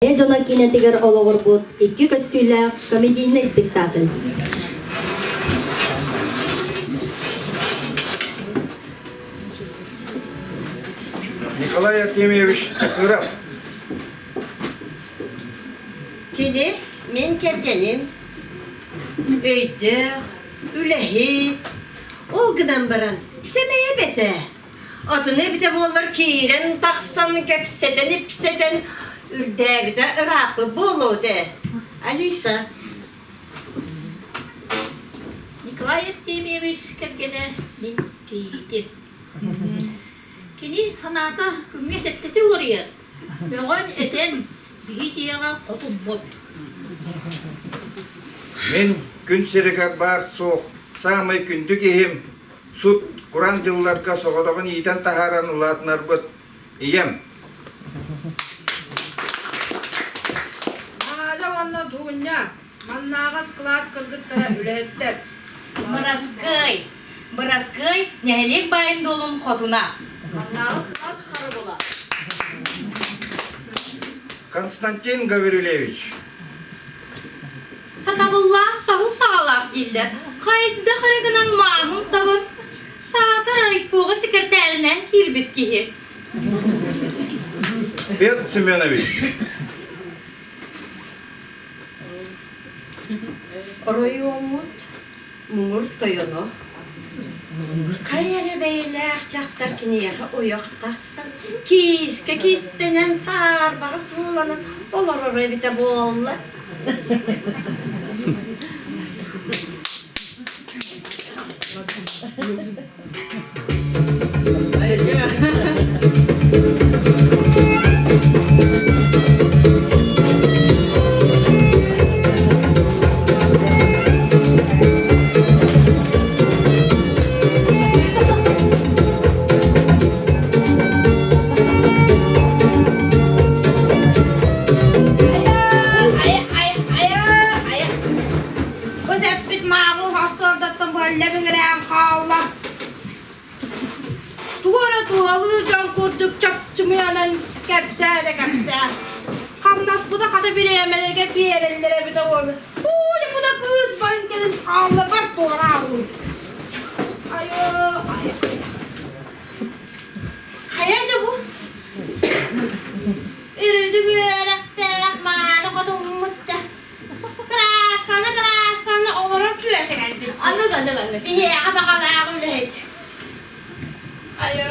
Жона кинетигер олоғырбут, 2 көстүйлі комедийный спектакль. Николай Артемьевич Тахыров. Kini men kelgenim. Öydü, ülehi. O gıdan baran. Semeye bete. Atını bir de bollar kiren, taksan, kepseden, ipseden. Ürde bir de ırapı bolu de. Alisa. Николай Артемьевич келгене мен кейтим. Кини саната күнгө сеттети урия. Бөгөн этен бийдияга котумбот. Men gün serega bar soğuk. Samay kündü gehim. Sut Kur'an yıllarga soğudağın iyiden taharan ulatnar bıt. İyem. Ана ванна дугуня. Маннага склад кыргыттара үлеттер. Bıraskıy, nehelik bayın dolum kotuna. Маннага склад кары бола. Konstantin Gavrilevich. Satabullah sağıl sağlak dilde. Kayıtda kırgınan mahum tabın. Sağtar ayıpbuğa sekreterinden kirbit kihi. Petr Semyonovich. Royumut mumur toyunu. Kayere beyler çaktar kineye uyak taksan. Kistenen sarbağı sulanın. Dolar oraya bite boğulla. Öseppit mağu hasırdattım böyle bir kavla. Duvara tuvalı can kurduk çapçımayanan kepse de kepse. Kamdas bu da kada bir yemelerge bir yerellere bir de olur. Bu da kız barın gelin kavla var duvara olur. Ayo. Kayada bu. Ürüdü güverekte yakmanı kodumutta. Kras kana oğurum tüyese geldi. 안돼. Diye kabakala ağırlaydı. Ayo.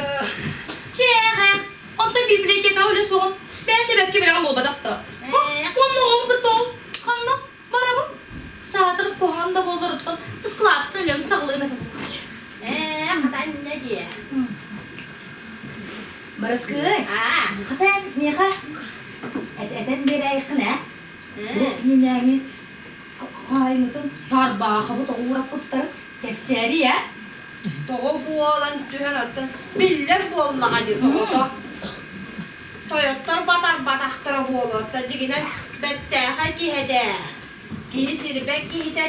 Çehe, onta bibliyete öyle son. Ben de belki bir ama olmadıkta. Onu oldu da. Kanla, bana bak. Sağdırıp kohanda bolurdu. Tıskılattı ölüm sağlığına. Katan ne diye? Baraskı. Katan, niye ka? Eden bir ayakın ha? Ninemi kaynatın tarbağa bu da uğrap kuttar. Tepseri ya. Doğu bu olan tühen attın. Biller bu olan hadi doğuda. Toyotlar bataktıra bu olan. Tacigine betteğe gihede. Gihi sirbek gihide.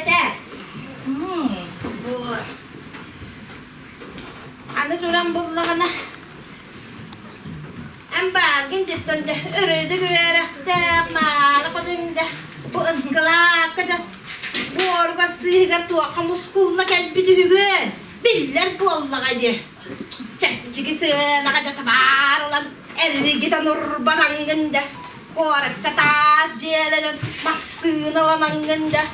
Bu. Anne duran bullağına. En bargın cidden de ürüdü güverekte. Mağla kodunca. Bu ıskıla kadar. Bu orga sığır tuğaka muskulla kelbi düğün. Biller bu Allah hadi. Çekçiki sığına kadar tabarılan. Erri giden urbanangında. Korak katas jeleden. Masığına vanangında.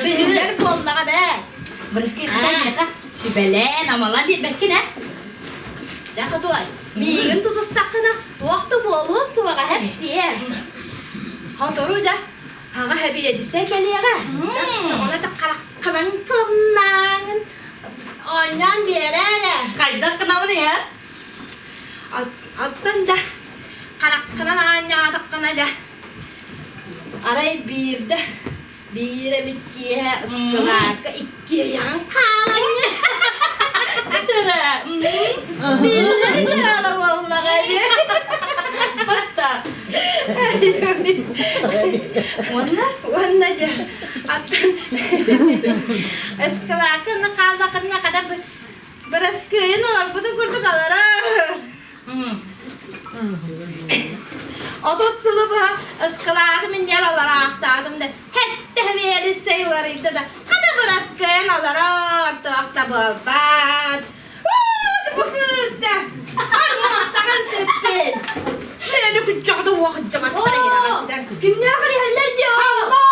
Biller bu Allah be. Baraskı katan niye ka? Sübelen amalan bir belki ne? Jaka tuay. Mingin tutus takına. Waktu bolun suara hep diye. Hotoru ja. Haga hebi yedise geliyor ha. Çokona çakarak kanang kılımnağın. Oynan bir yere de. Kaydak kenapa nih ya? Alttan da. Karak kanan anyadak kana da. Aray bir de. Bire bitkiye ıskılaka ikiye yan kalanya. Tere. Biller yala vallahi. Hatta. Wanna aja. Attan. Iskılaka nakalakana kada beras kayın olur. Bu da kurdu kalara. Otot sılıbı ıskıladım yer olarak aktardım da hep de veri sayılarıydı da hadi bıraskayın olarak ortakta bulbat. Bu kız da armağıstan sepet. Beni kucakta vakitçe battara giremezler. Kim ne haller diyor? Allah.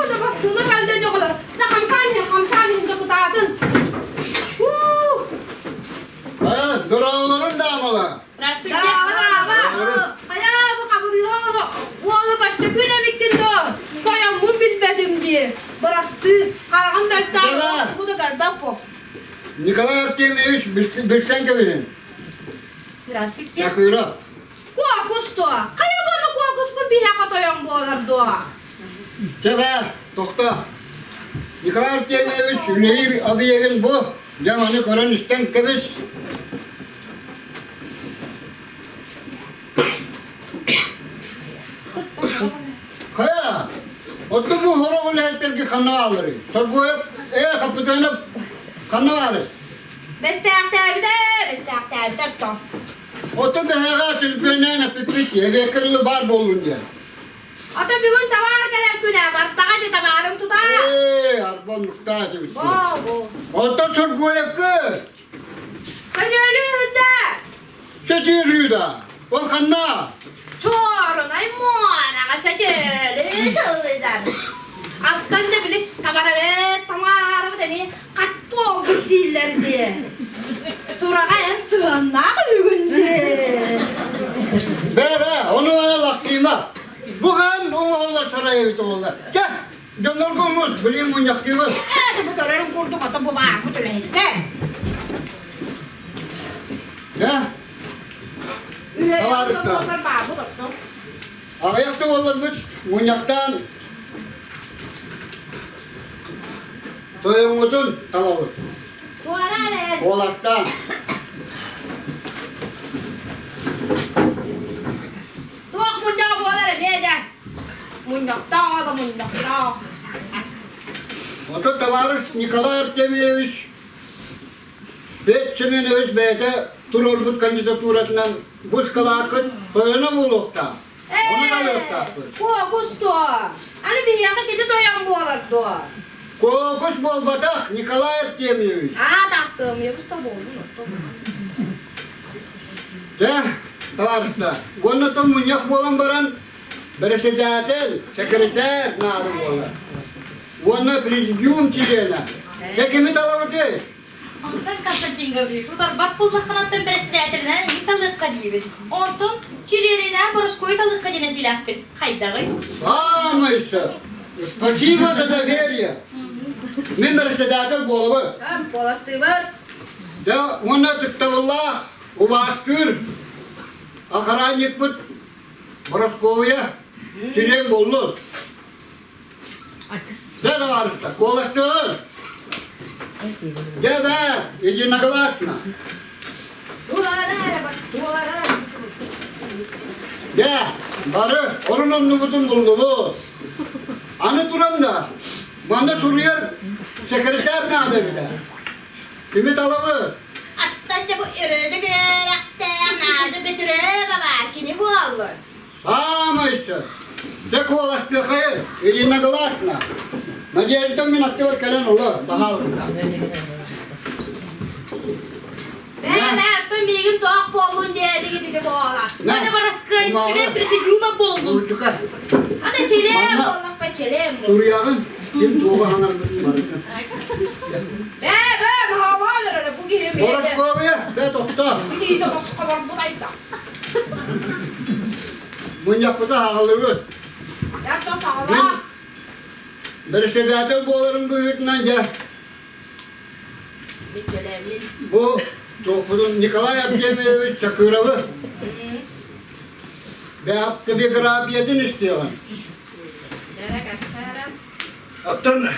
Da basını benden yok olur. Da kampanya da kutadın. Ha, duravların damalı. Rasul Haya bu kabul yok. Oğlu kaçta güne bittin de. Dayanımı bilmedim diye. Bırastı. Kalkan belki daha. Bu da galiba bu. Nikolay Artemyevich Birsen kebinin. Rasul ki. Yakıyla. Kuakus to. Kaya bana kuakus mu bir haka doyan bu olar doğa. Sefer, tokta. Nikolay Artemyevich Lehir adı yerin bu. Zamanı koran isten kebiş. Kaya, otu bu horobul helterki kanna alırı. Sorguya, kapıtığını kanna alır. Bestak tabi de. Otu behaga tülbünene pipiti, eve kırılı bar bolun diye. Ata bir gün tavar kadar güne var. Daha da tavarım tutar. Arbon muhtacı bir şey. Bravo. Otu sorguya kır. Sen ölü de. Seçiliyor da. O kanna. Çorun ay muara kaçacılı sığlıdan. Alttan da bile tavara ve tamara demi kat oldu dilleri diye. Sonra en sığınlar bugün diye. Be, onu bana lakkıyma. Bu kan onu onlar saraya bitim onlar. Gel. Canlar koymuş, bileyim bunu yaktığımı. Bu görürüm kurdu kata bu var bu türlü de. Ne? Tavarık da. Ayakta olurmuş, munyaktan. Toyumuzun talavı. Oğlaktan. Tuak munyak bu olar beden. Munyakta da munyakta. Oto tavarış Nikolay Artemyevich Semenoviç Bey'de Turorbut kandidatürasından Buskala toyuna bulukta. Onu da yokta. Kokus to. Hani bir yaka gidi doyan bu olar to. Kokus bol batak Nikolay Artemyevich. Taktım ya bu da oldu. De tavarışta. Onu da munyak bolan baran Beresedatel, sekreter narı bolan. Onu prezidium çizene. Tekimi talavıtı. Ondan kasıntın gabi. Şurada bak bulmak kanattan besleyetinden yıkalık kadiyim. Ondan çilerine boroskoyu kalık kadiyene dilakbet. Haydağı. Ama işte. Спасибо за доверие. Мен Beresedatel bolavı. Hem polastığı var. De ona tıktavallah. Ubaskür. Akaranlık bıt. Boroskovya. Tülem bollu. De de var işte. Kolaştı. De be. İyi nakalaşma. Duvara bak duvara. De. Barı. Orunun nubutun buldu bu. Anı duran da. Bana soruyor. Sekreter ne adı bir de. Ümit alavı. Attan da bu ürünü görekte nerede bitire baba kini bu olur. Ama işte. De kolaştı hayır. İyi nakalaşma. Nacerden min aklı var kalen olur. Daha olur. Ben attım bir gün doğak bolun diye dedi bu oğlan. Bana baraskayın çile presidiuma boldum. Uçukar. Hadi çilem Bana- bolun be çilem. Duruyağın. Kim tuğba hanar bütün var. Ben havalar öyle bu gibi. Boras kovaya. De doktor. Bir de başı kadar bulaydı. Mun yapıda hağılığı. Yaptım sağlam. Bir sedatel boğaların büyütünden gel. Bir çilem. Bu Topuzun Nikolay Artemyevich Çakırov'u. Ve hakkı bir grabiyedin istiyorlar. Nereye kaçarım? Оттон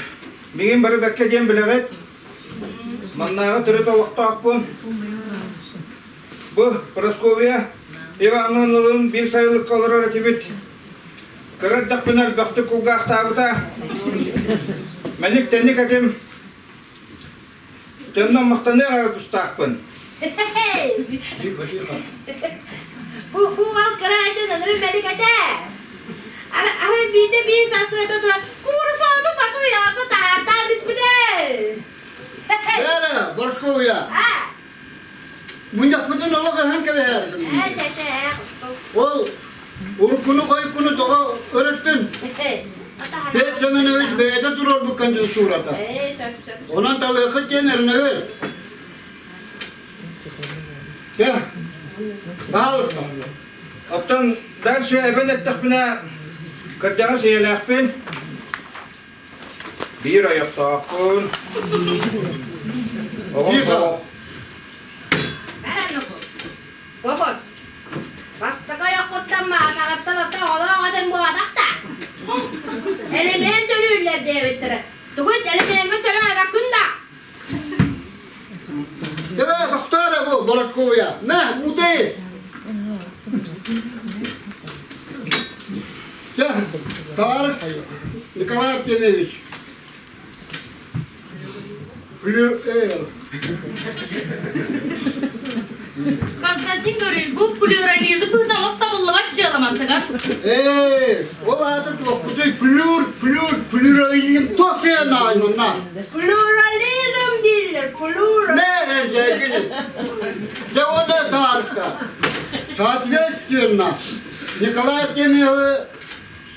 мигин бары бәкке дем билегет. Маннага түрі толықта ақпын. Бұ Просковия Ивановнаның bir sayılık kalır öğretibit. Kırırdak biner baktı kulga aktağıta. Menik tenlik etim. Töndan maqtanı ağır tusta ақпын. Bu alkıraydın alırım melikete. Ara bir de bir sasıda duran. Kuru sağını bakıyor ya. Bu taraftan biz bir de. Vera, Borkovya. Ha. Munyak mıdın ola kahan kebe her. Ol, ulukunu koykunu doğa öğrettin. Beyt hemen öyle beyde durur bu kanca surata. Onun dalı yakıt yenerine öyle. Ya, bağırsa. Aptan dersi eben ettik bine kırcağı seyirlekpin. Bir ayak takın. Oğlum Yıka. soğuk. Bobos. Basta kayo kutlanma. Sakat tarafta ola kadın bu adakta. Elemen dönürler devletlere. Tukut elemen dönürler bakında. Ya, doktora bu Borkovya. Ne, bu değil. Ya, Tarık Nikolay Artemyevich. Konstantin Görüş, bu pluralizm bıhtalıp tabullamak calamantıgan. O adet yok. Bu şey pluralizm Türkiye'nin aynından. Pluralizm değildir. Plural. Ne gelgini? De o ne Tarık'ta? Saatler istiyorsun lan. Nikolay Artemyevich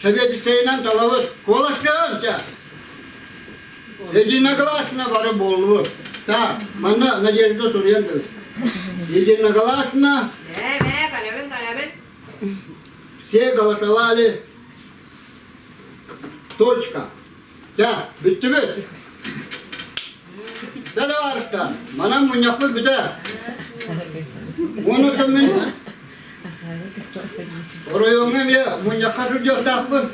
Sovyet isteğinden talavuz. Kolaşkan ya. Yediğine kalaşına varı bollu. Ta, bana ne yerinde soruyan da. Yediğine kalaşına Kalemin. şey kalaşavali. Точка. Ya, bitti mi? Ne de var işte? Bana munyaklı bir de. Onu kimin? Oraya onun ya munyaklı tutuyor takpın.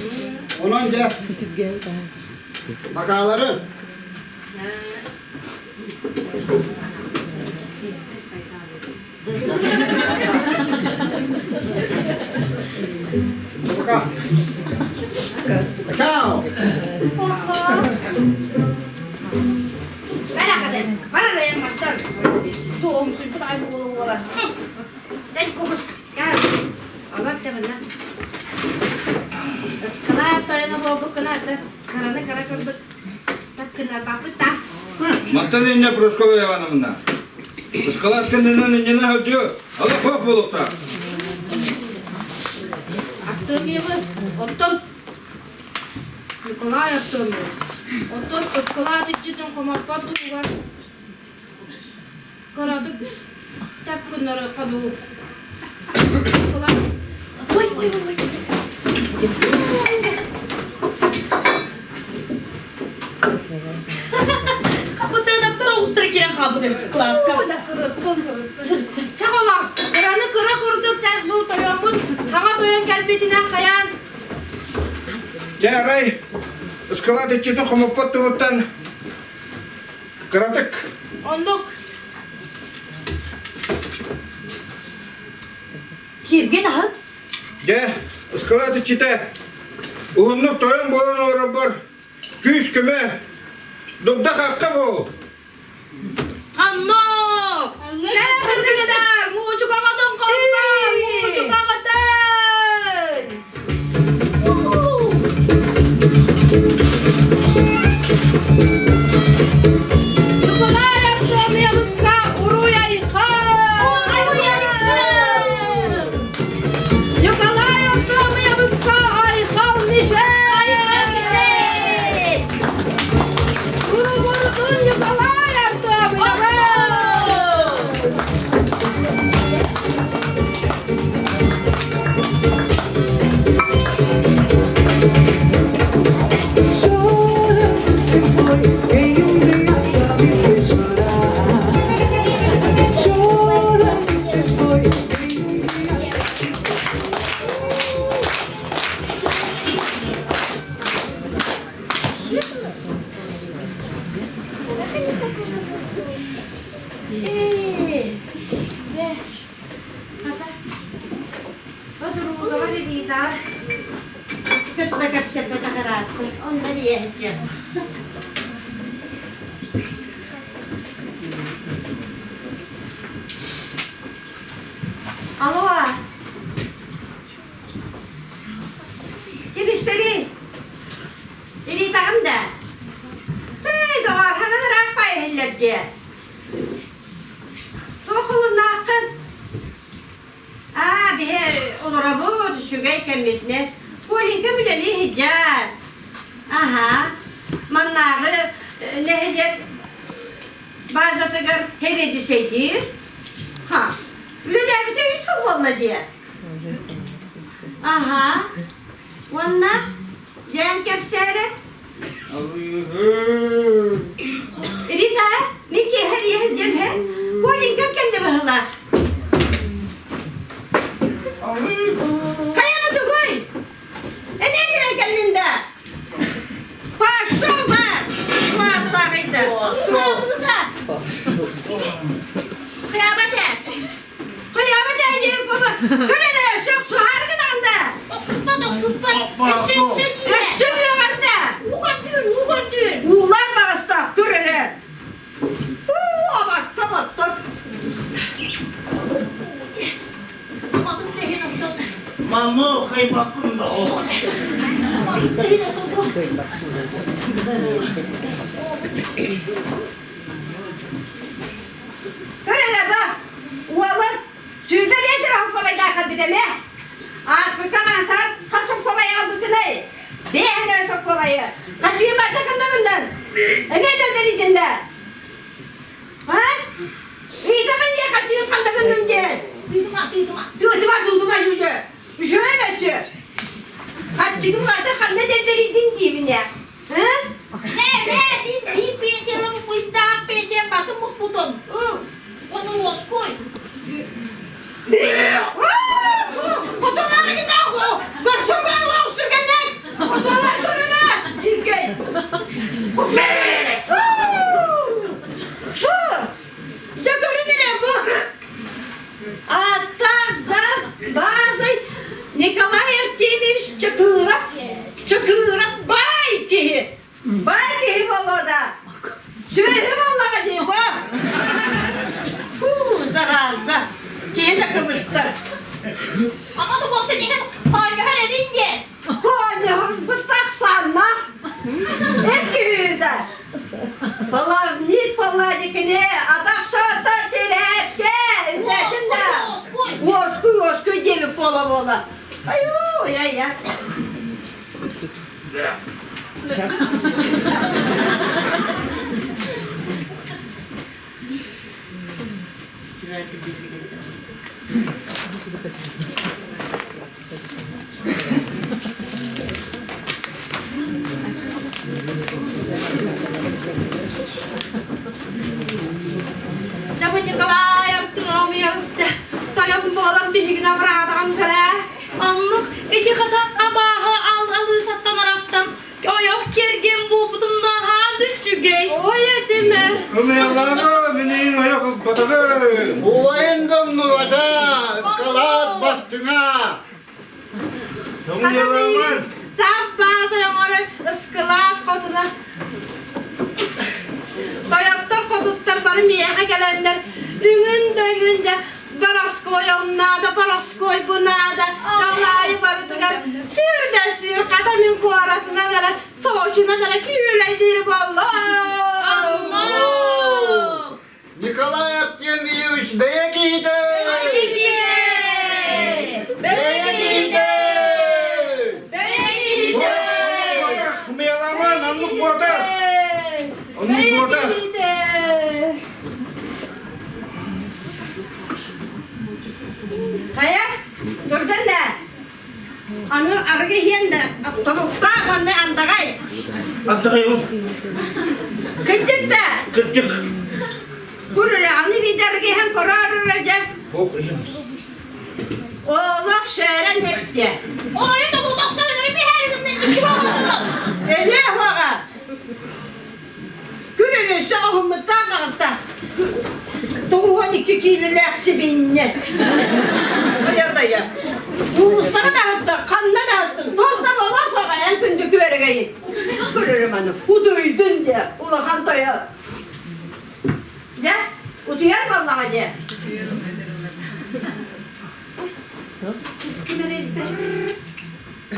Onun ya. Makaları. Ciao. Bana da yapmaktan. Doğum sütü da aynı olur. Ben kokus. Gel. Allah demeden. Iskılar toyuna boğduk kınardı. Karanı kara kırdık. Tak kınar bakıp da. Mantan ince Proskovya Hanım'dan. Iskalat kendinden incene hacı. Allah kop bulup da. Attığım yeri. Ottun. Nikolay attığım yeri. Ottun ıskılar cidden komartma durga. Karadık. Tak kınarı kabuğu. Nikolay. Oy. Kapıdan aptara ustra kiren kabı demiş kılarka. Bu da sırıttı. Çakala. Kıranı kıra kurduk tez bu toyongun. Hava toyon kelbetinden kayan. Ya Ray, ıskalat içinde komupat tuğuttan kıradık. Onduk. Şirgen ahıt. Ya, ıskalat içinde uğunluk toyun bolan uğra var. Küs küme. Dubda kakka bol. Anno. Gel kırdı kadar. Mucuk ağadın kalma. Mucuk ağadın. Nikolay yaptığım yavuzka. Uruya yıkar. Nikolay yaptığım yavuzka. Ay kalmayacak. Vurursun Nikolay yaptığım yavuz. Chora, se foi, em dia sabe que chorar. Chora, se foi, em dia sabe. Alo. diye. Okulun akın. Bir olara bu düşüge kemitne. Polinka müleli hicar. Aha. Mannağı ne hediye bazı tıgar hevedi şeydir. Ha. Lüder bir de üstü valla diye. Aha. Onlar Cem kepsere. Allah'ım. Rita, Miki hediye hediye he. Polinka kendi bahılar. Kayama tuguy. Ne dire kendinde? Paşo var. Vallahi Kısa. Kıyamet et. Kıyamet edeyim baba. Kırene çok su hargınanda. Susma. Sürüyor arada. Uğur dün. Uğular bağısta. Kırene. Bak tamam. Amadın lehin olsun. Mamu kay bakında o. Amadın lehin olsun. Kırene bak. Uğular. Sürüde neyse hukumayı da akıl bideme. Ağaç bıkaman sen kasım komayı aldı kınayı. Beğenler sok komayı. Kaçıyı barda kandağından. Emeyden veriydin de. Ha? İyi zaman diye kaçıyı kandağından diye. Duyduma yüzü. Şöyle betü. Kaçıyı barda kandağından veriydin diye bine. Ha? Bir pensiyerim bu iddia pensiyem batı mutlutum. Onu koy. Otolar gidiyor o. Garsonlarla usturgenler. Otolar görüne. Çünkü. Su. Ya görünür bu. Atazam bazı Nikolay Ertemevich Çakırap bay ki. Bay ki valla da. Söyle valla diye bu. Zaraza. Kiye de kıvıstır. Ama da bokta ne hayır her erince. Koyun bıtak sanma. Hep köyde. Valla nit valla dikini adak sağlar terepke. Ünletin de. Yosku gibi bola. Ayo ya. Dapat Nikolay Artemyevich Tayan bolan bihigine bırakam kere. Anlık iki kata abaha alı sattan arasam. Ayak gergin bu butumda ha düşüge. O yetime. Ömer'ler benim ayak batağı. Uayındım mı vada? Kalat bastına. Ömer'ler. Sen bazı yanları ıskılat koduna. Toyatta kodutlar bari miyehe gelenler. Dününde Baraskoy onlarda, Baraskoy bunlarda. Yolları barıdıgar. Sür kadamin kuaratına dara. Soğucuna dara küyüleydir valla. Allah. Nikolay Artemyevich beye giydi. Ömer'ler namluk borda. Namluk borda. Hayır, durdun da. Anı argı hiyende, tavukta anne andagay. Atayım. Kıcık da. Kırtık. Kurur anı bir dergi hem korarır recep. Oğlak şehren hepti. Orayı da bu dostlar bir her günden iki bakalım. Ne hava? Kururursa ahımıtta bağızda. Doğuhan 2 kilolak binne. Ya da ya. Uluslara da hatta, kanına da hatta. Doğda baba soğa en kündü küveregeyin. Kururum anı. Uduydun diye. Ulakan toya. Ya, uduyan vallahi diye.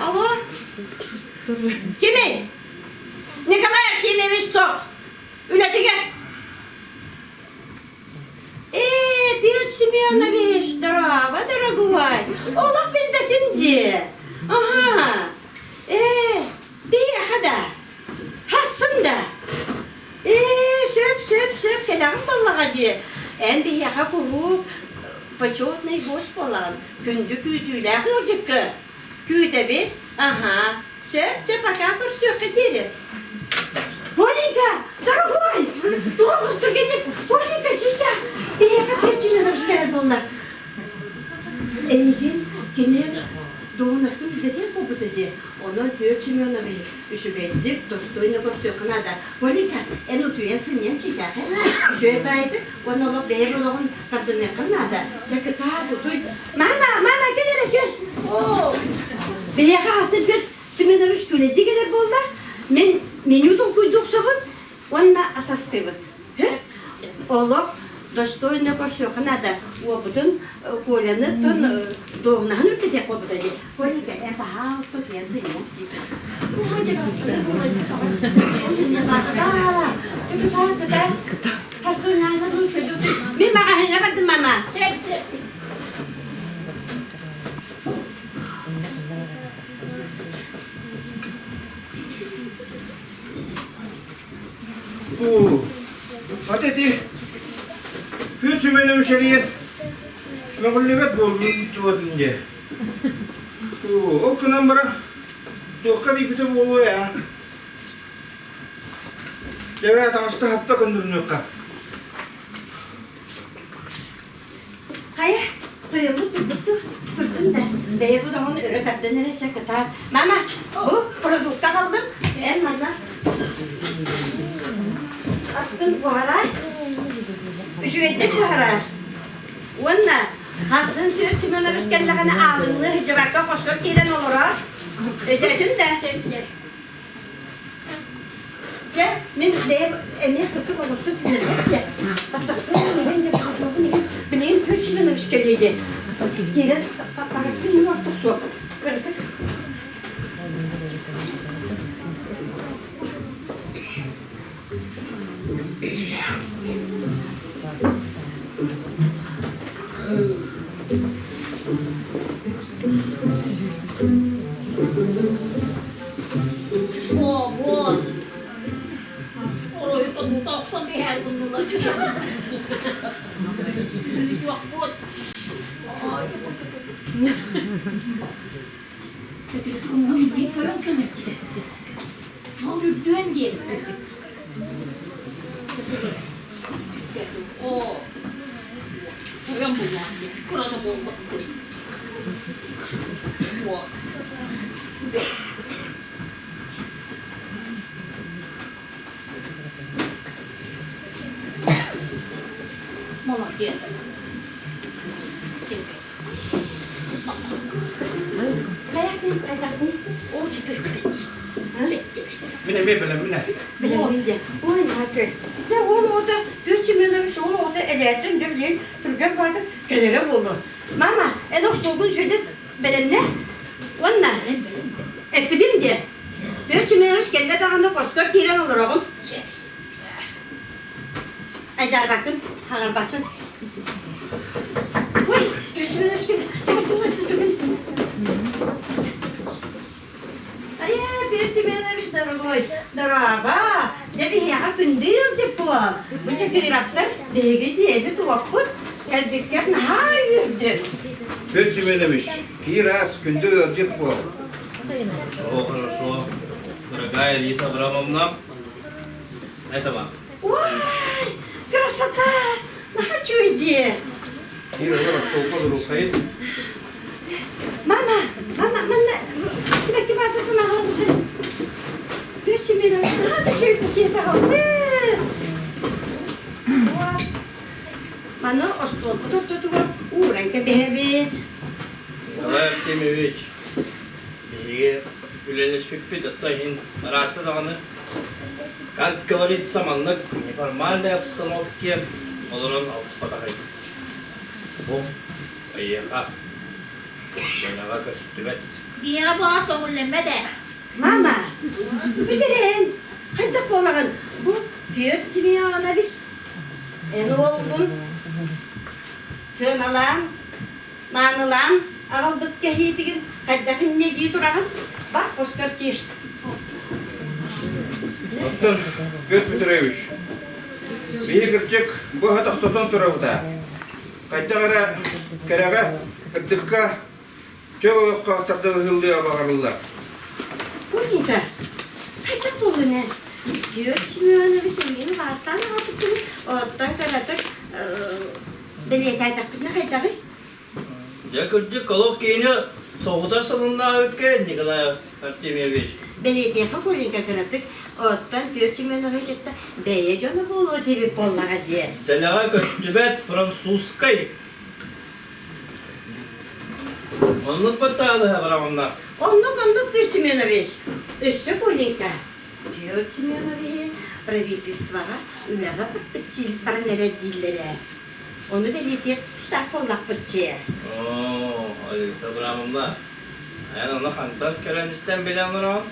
Alo? Kimi? Ne kadar yememiş sok? Ületige. diye. Aha. Bir yaka da. Hassım da. Söp kelam vallahi diye. En bir yaka kurup почетный гость болан. Күндү күйдүйлер кылжыккы. Күйдө бит. Ага. Сөп пока бір сөкке дери. Оленька, дорогой! Doğumuzda gidip, Olenька, çiçek. Bir yaka çiçeğine hoş geldin onlar. Engin, gene doğumuzda gidelim bu dedi. Onlar göçmüyor ona beni. Üşübeydi, dostuyla koşuyor kanada. Olenька, en utuyen sinyen çiçek. Şöyle baydı, onu alıp beyir olan kadını kanada. Çakı ta tutuy. Mama, gel. Bir yaka hasıl bir sümünemiş güle digeler bolda. Menüden koyduk sabun, onunla asas kıymet. Oğlum, dostuyla koşuyor kanada. O bütün kolanı tüm doğumdan ötedek o bu dedi. Olenька, это хаос тут я sinyen çiçek. Min makahina ba din mama? Hadi. Hütümene müşeriyen. Mağlubat boldun tuvatınca. O kınan bara. Dokka dipite bolu ya. Cewek hasta hatta kondurnuyorka. Hayır, tuttum da. Bey bu da onu öğretmen nereye çakıtar. Mama, bu produkta kaldım. En manda. Askın buhara. Üşüvettik buhara. Onunla. Hasın tüyü tümüne biskellekine ağlınlığı hıcıvakka koşur kiren olur ha. Ödedin de. Min de emniyet tutup olursun tümüne. Benim tüyü tümüne biskelliydi. Kiren parasını yoktu su. Kırdık. Вот. Ой, это ну так собирает, ну ладно. Вот. Dön gel. O. Ben bu var. Kurada bomba. O. Молодец. Mine bebele mine. Bilemeyince. Oy hacı. Ya onu orada göçümlemiş onu orada elerdim de bileyim. Türkan vardı. Gelere buldu. Mama, en o soğukun şöyle belenle. Onunla. Ettim diye. Göçümlemiş kendi dağında koskör tiren olur oğlum. Aydar bakın. Hagar basın. Oy, göçümlemiş kendi. Çarptım hadi. Göçümlemiş daragoy. Daraba. Jadi ya pendil cepuak. Bisa kiraktır. Begi cebi tuakut. Elbette hayırdır. Hütümenemiş. Kiras gündü ödük bu. Хорошо. Дорогая Лиса Абрамовна, это вам. Ой, красота! На хочу иди. Kira var stolpa durukayı. Mama, sebekli bazı bana halısı. Göçümlemiş. Hadi şöyle paketi al. Bana o stolpa tuttu. Uğranka behevi. Николай Артемьевич, беги, Юлианочка Петатахин, рад даны. Как говорится, маннык в неформальной обстановке, олорон алыспатагай. Бу, айяка, жаңаға көстүбет. Diye bana söyleme. Mama, bitirin. Hadi kolağın. Bu göçümlemiş. En oğlum. Sığınalan, manılan, Ağıldık gehiydigin, haddakın neciyi durağın. Bak, Oskar Kir. Оттон Петр Петрович. Бии кырчык бу хатактан турабыта. Кайдагара керага кырдыкка чөөлөккө тарды хылды абагарылар. Kolinka, kayda bulun. Diyor Simeon'a bir şey mi? Vastan aldık. Ottan karatık. Beni kaydaktığına kaydağı. Ya kırcık kolok kiyini soğuda salonda ötken Nikolay Artemyevich. Belediye Kolinka karatık. Ottan diyor Simeon'a kaydaktı. Beye canı bulu TV bollağa diye. Denaga köstübet Fransuskay. Onluk battağı haberamında. Onluk diyor Simeon'a bir. Üstü Kolinka. Diyor Simeon'a bir. Правительствоға үмәға бітпітчил парнері диллері. Оны белетер тұстақ боллақ бітче. Oo, Alisa Bram'da. Yani onu hantar kerendisten bilen var.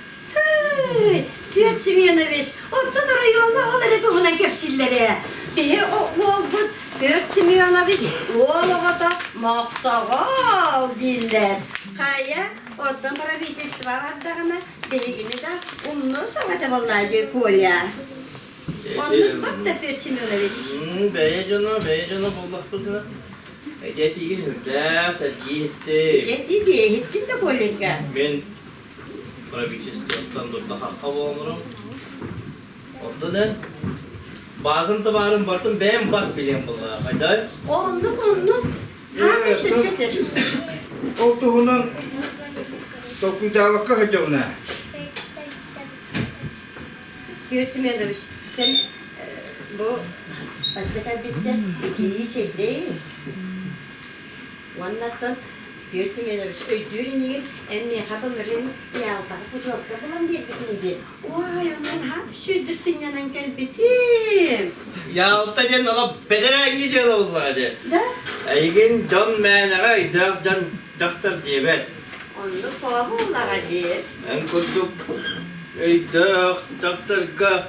Tüyet Simeonovich, orta duru yolma oları doğuna köpsilleri. Behe oğul bud, Tüyet Simeonovich, oğluğa da maqsağal diller. Kaya, orta правительство vardağına, behegini de umnu soğata vallahi kolya. Onu bak da Tüyet Simeonovich. Beycanı bulduk kızına. Ecet iyi hüdde, sergi etti. Yetti diye hittin de kolinka. Ben правительстводан дұрда хаққа болғанырым. Orada ne? Bazın tabarım bardım ben bas bileyim bunlar. Haydi. Onluk. Ha, sütletir. Oltuğunun dokundağlıkka hıcavına. Tüyet Simeonovich, sen bu Açıklar bitse ikiyi çekteyiz. Ondan Tüyet Simeonovich öydürünün emni kapıların yalpağı kucakta bulan diye bitince. Vay aman hap sürdüsün yanan kelbitim. Ya alttacan alıp bedere İngilizce alıp hadi. Da? Aygın can meğenere idrak can caktır diye ben. Onu kovu olağa diye. En kurduk idrak caktır ka.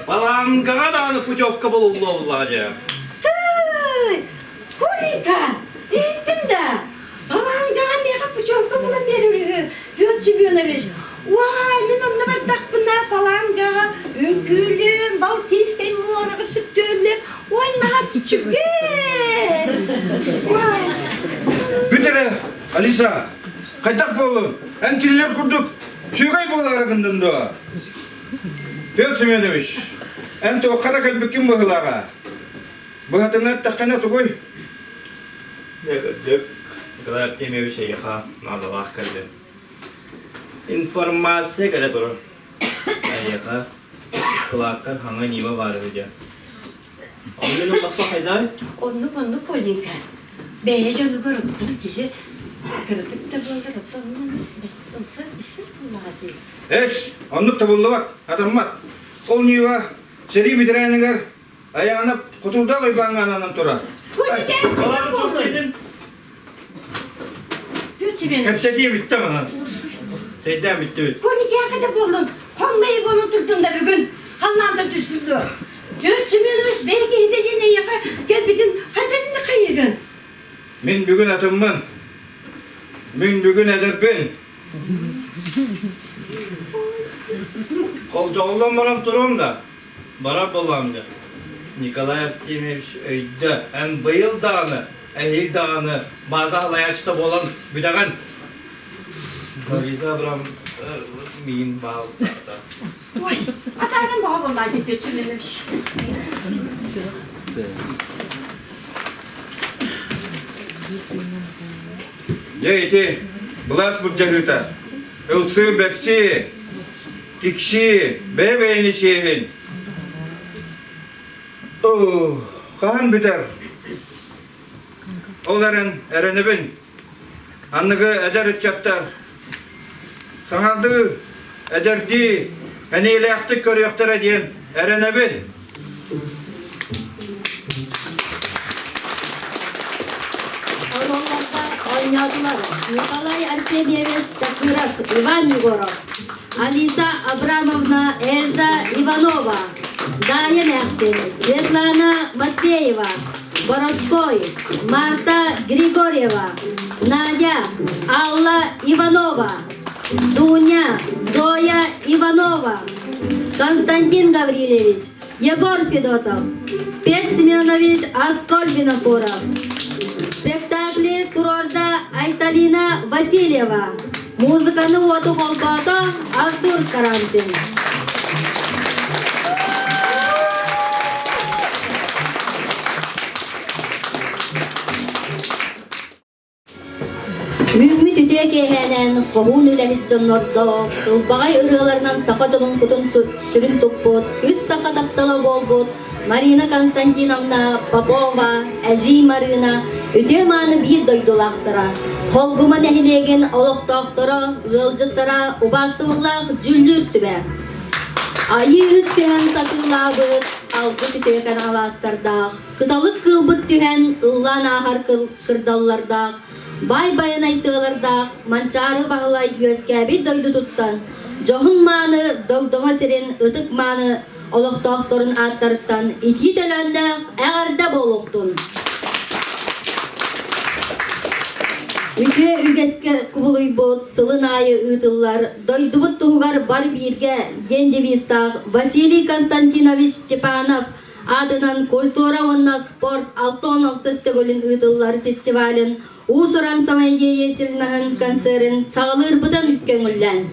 Balam kağa da anı kucakka bulundu Allah'a. Tüy! Kulika! İttim de! Aman gaman ne kapı çok bulan beri Tüyet Simeonovich. Vay, ben onunla batak buna falan gağa. Ünkülüm, bal tiskay muğarağı süttüğüm. Vay, naha küçük. Vay! Bütere, Alisa, kaytak bolun. Enkililer kurduk. Şuygay boğulara kındın doğa. Peyot Simeonovich, ente o kara kalbikim boğulara. Bu hatırlar takkana tukoy. Ne kadar Nikolay Artemyevich yaha nadalak kaldı. İnformasya kadar doğru. Yaha kulaklar hangi niye var diye. Onun baksa haydi. Onu Kulika. Beye canı barıktır ki. Kırdık da buldurdu. Onun bestonsa disiz bulağı. Eş, onluk tabullu bak, adam bak. Ol niye seri bitireyenler ayağına kutuda koyban ananın tura. Kulika! Kalanı tut Tüyet Simeonovich. Hepsi diye bitti mi lan? Teyden bitti. Kulika kadar buldun. Konmayı bulundurdun da bugün. Kanlarda düşüldü. Tüyet Simeonovich belki hideliğine yakar. Gel bir gün hacetini kayırın. Min bugün atımın. Min bugün ederpin. Kolcağından baram durum da. Bara balamdı. Nikolay Artemyevich öydü. En bayıl dağını, ehil dağını, bazı halayaçta bolan büdağın. Alisa Bram min bağızlarda. Vay, atarım babamlar Tüyet Simeonovich. Дети, глаз бурджалюта. Ылсы бепси, кикши, бебейни шехин. О, қан битер. Оларын әренебін. Анныгы әдер үтчаттар. Саңалды әдерді, әнейлі ақты көріяқтара дейін әренебін. Onlarda oynadılar. Nikolay Artemyevich Takırov, Ivan Yegorov, Alisa Abramovna Elza Ivanova, Daya Mersin, Svetlana Matveyeva, Boroskoy, Marta Grigorieva, Надя Алла Иванова, Дуня Зоя Иванова, Константин Гаврилевич, Егор Федотов, Петр Семенович Аскольбинокуров. Спектакли турорда Айталина Васильева. Музыканы оту холбато Артур Карамзин. Mühümü tütüye kehenen, kohun ülelit canlardo, ılbağay ırığlarından saka jolun kutun sürün tupput, üç saka taptala bolbut, Marina Konstantinovna Popova, Әжи Marina, öte manı bir doydulaqtıra. Holguma nehilegen oloqtoqtıra, ılcıttıra, ubastığılaq jüldür sübe. Ayı ıt tühen sakıllabıt, algı tütüyekan alastarda, kıtalık kılbıt tühen, ıllan ahar kırdallarda, bay bayan aytığılarda, mançarı bağlay yöskəbi doydu tuttan, johun manı, dogdoma serin, ıtık manı, oloqtoqtorun attarıttan, iti tölönde, äğarda boluqtun. Üte ügeske kubuluybut, sılın ayı ıtıllar, doydubut tuğugar bar birge, Gendevistağ, Vasiliy Konstantinovich Stepanov, adынан Kultura onna Sport 6-16 stegolin ıtıllar festivalin, Usuran samayge yetirnahan konserin, sağılır budan köngüllen.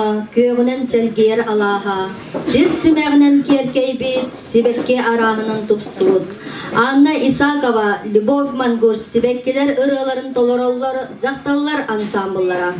bağı, köğünen çelgeyer alaha, sirsimeğinen kerkeybit, sibekke arahının tupsut. Anna Isakova, Любовь Mangуш, sibekkiler ırıların tolorollar, jaktallar ansambullara.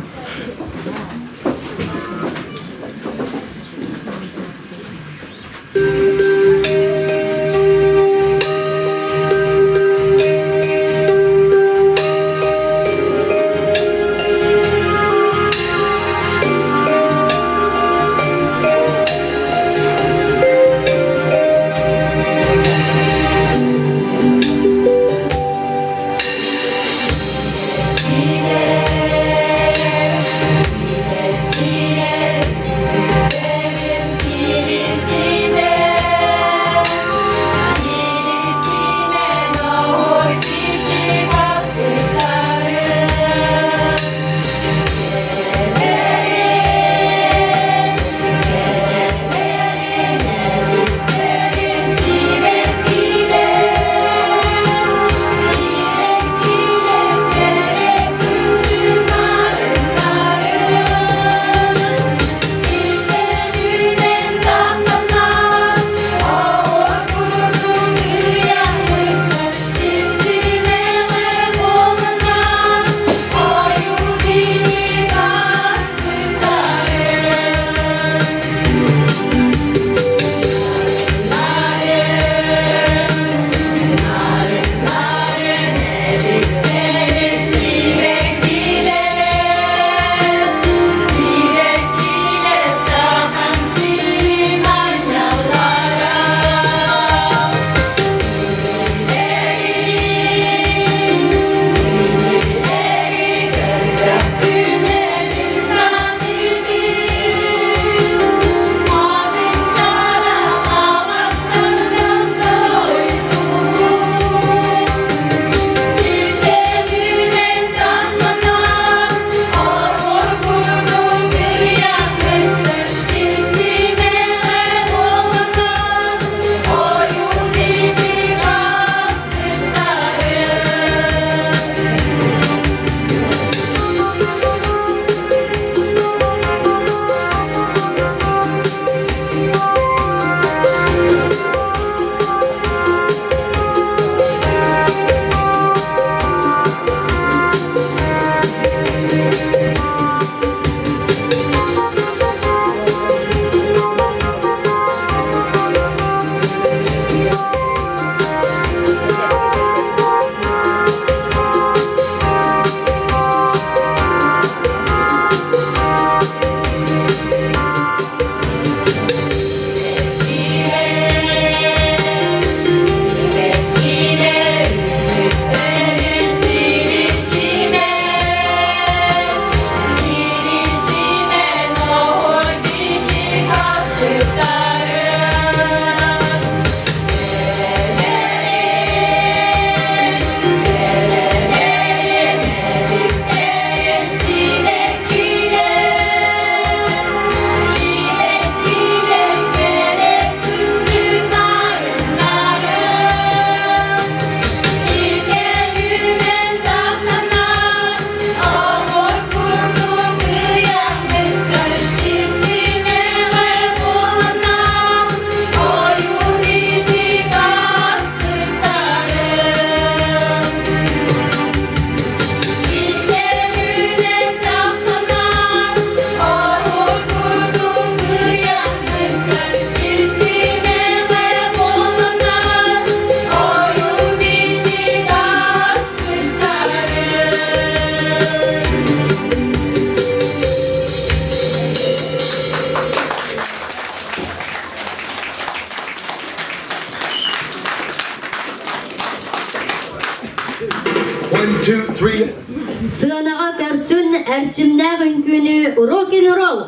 Sığanağa körsün erçimdağın günü rock'n'roll.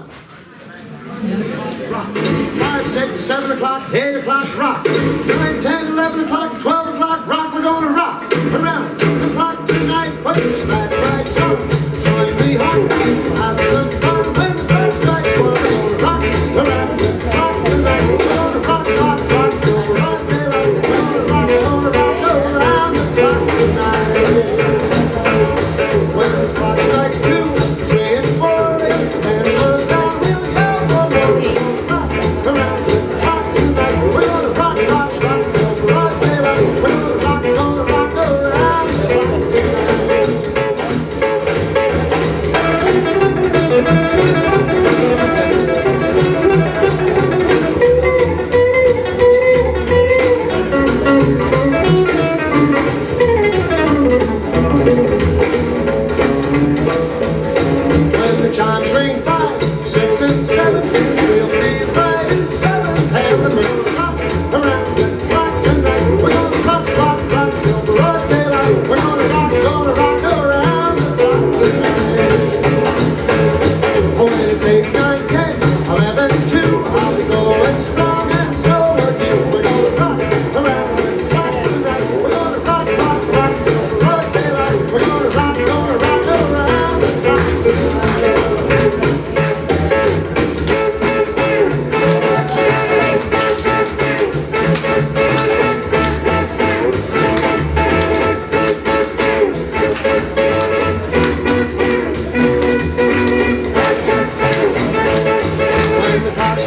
5, 6, 7 o'clock, 8 o'clock, rock. 9, 10, 11 o'clock, 12 o'clock, rock. We're gonna rock around the clock tonight. Put your glad rags on, join me home. Have some fun when the clock strikes 12. We're gonna rock around the clock tonight. We're gonna rock, rock, rock. We're gonna rock daylight. We're gonna rock around the clock tonight. When the clock strikes 2, 3, and 4, and slows down, we'll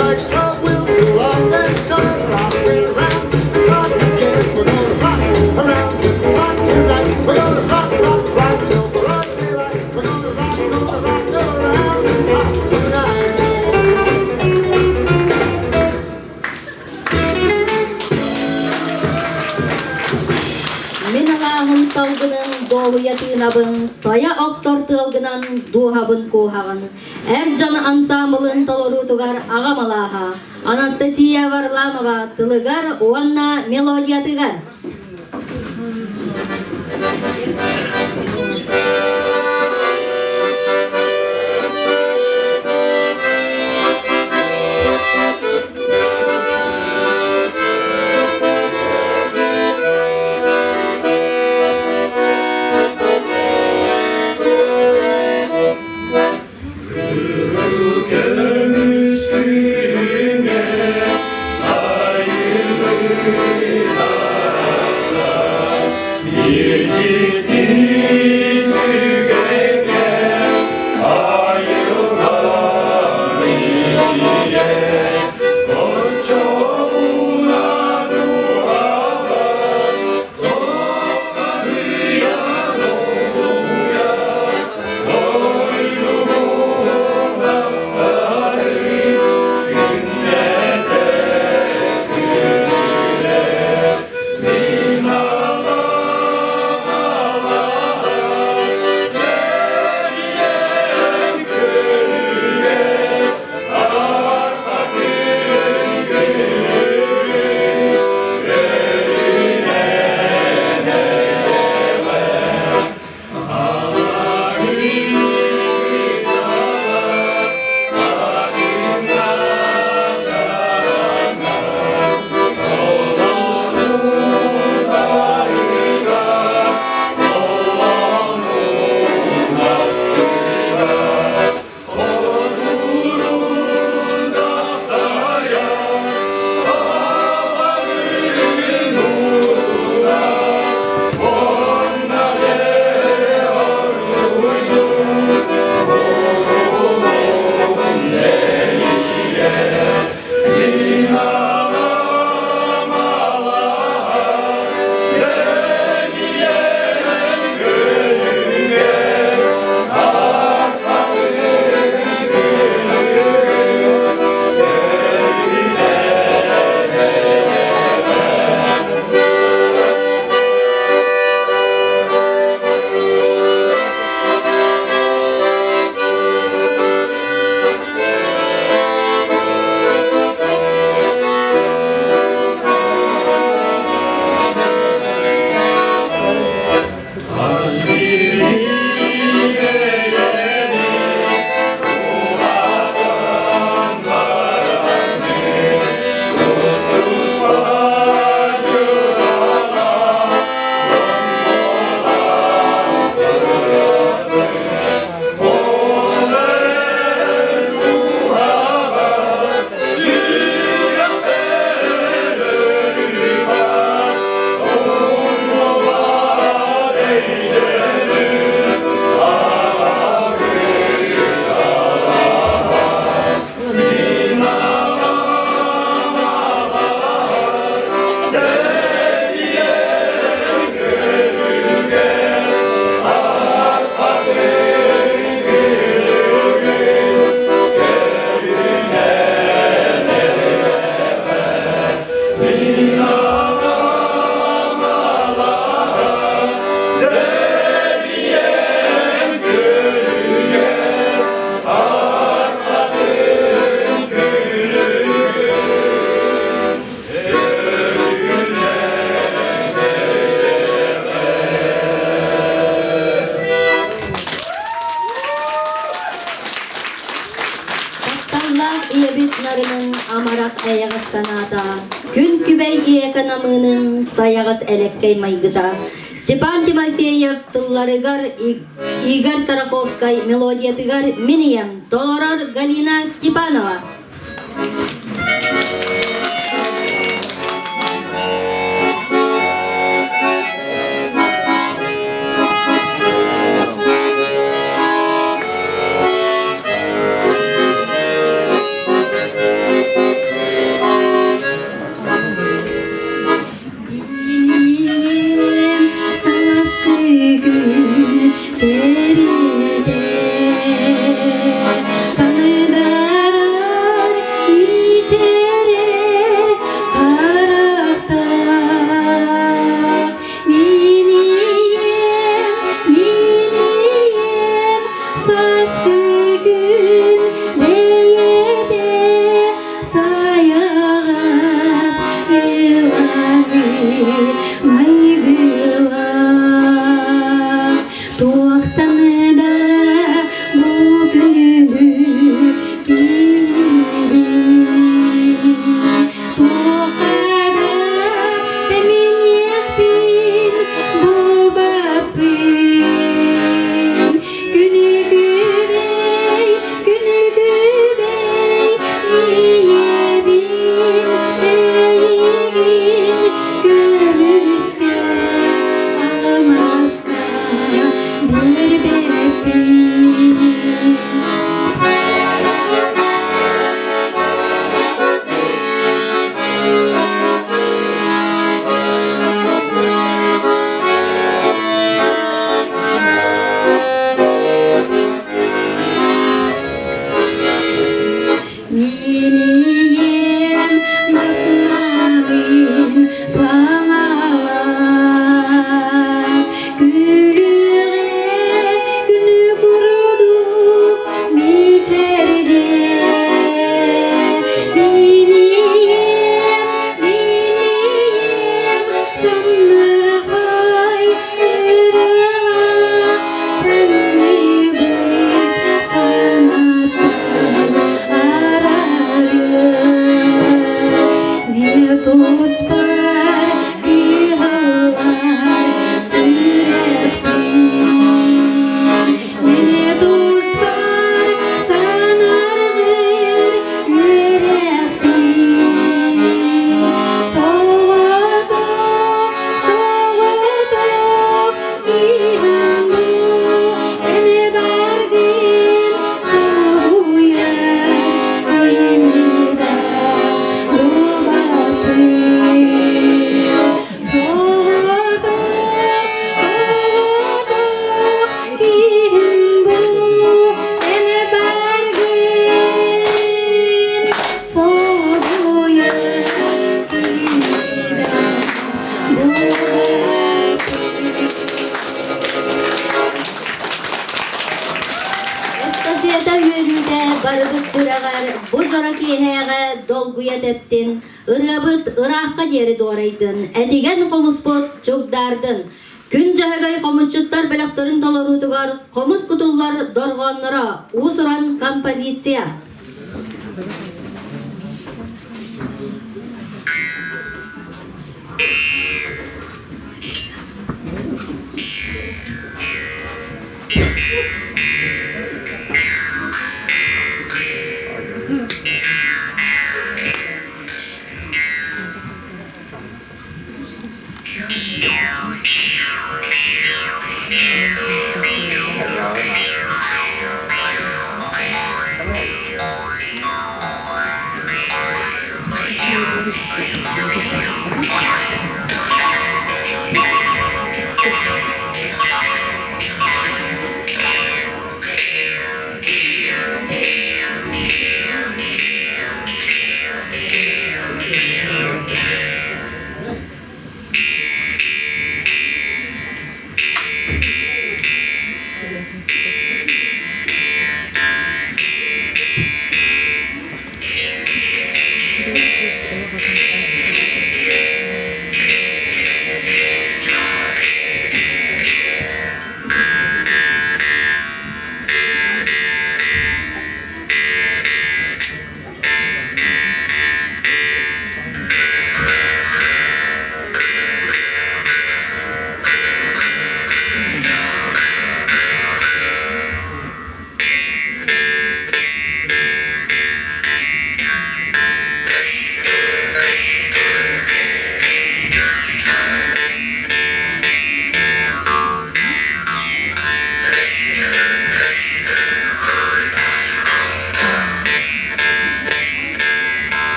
likes to will go up and start rocking around the clock again. We're gonna rock around the clock tonight. We're gonna rock till broad daylight. We're gonna rock around the clock tonight. Мен ағағын салғының doğuya тыынабын, сая ақсар тылгынан дуһабын кухағын. Әр жаны ансамблын толорутугар ағамалаға. Анастасия Варламова тылыгар, уанна мелодия тыгар. Iyebitlerinin amarat ayağız sanata, gün kübey ekonominin sayağız elekkey maygıda. Степан Тимофеев тылларыгар, Игорь Тараковскай мелодиятыгар минием, толорор Галина Степанова. Estafeta yürüde barıbıt sırağar, bu jara kehege dolguya teptin, ırabıt ıraqqa yeri doğraydın, etigen komusput çubdardın. Gün jahagay komusçutlar belaktarın talarudugar, komus kutullar dorganlara, usuran kompozisiya.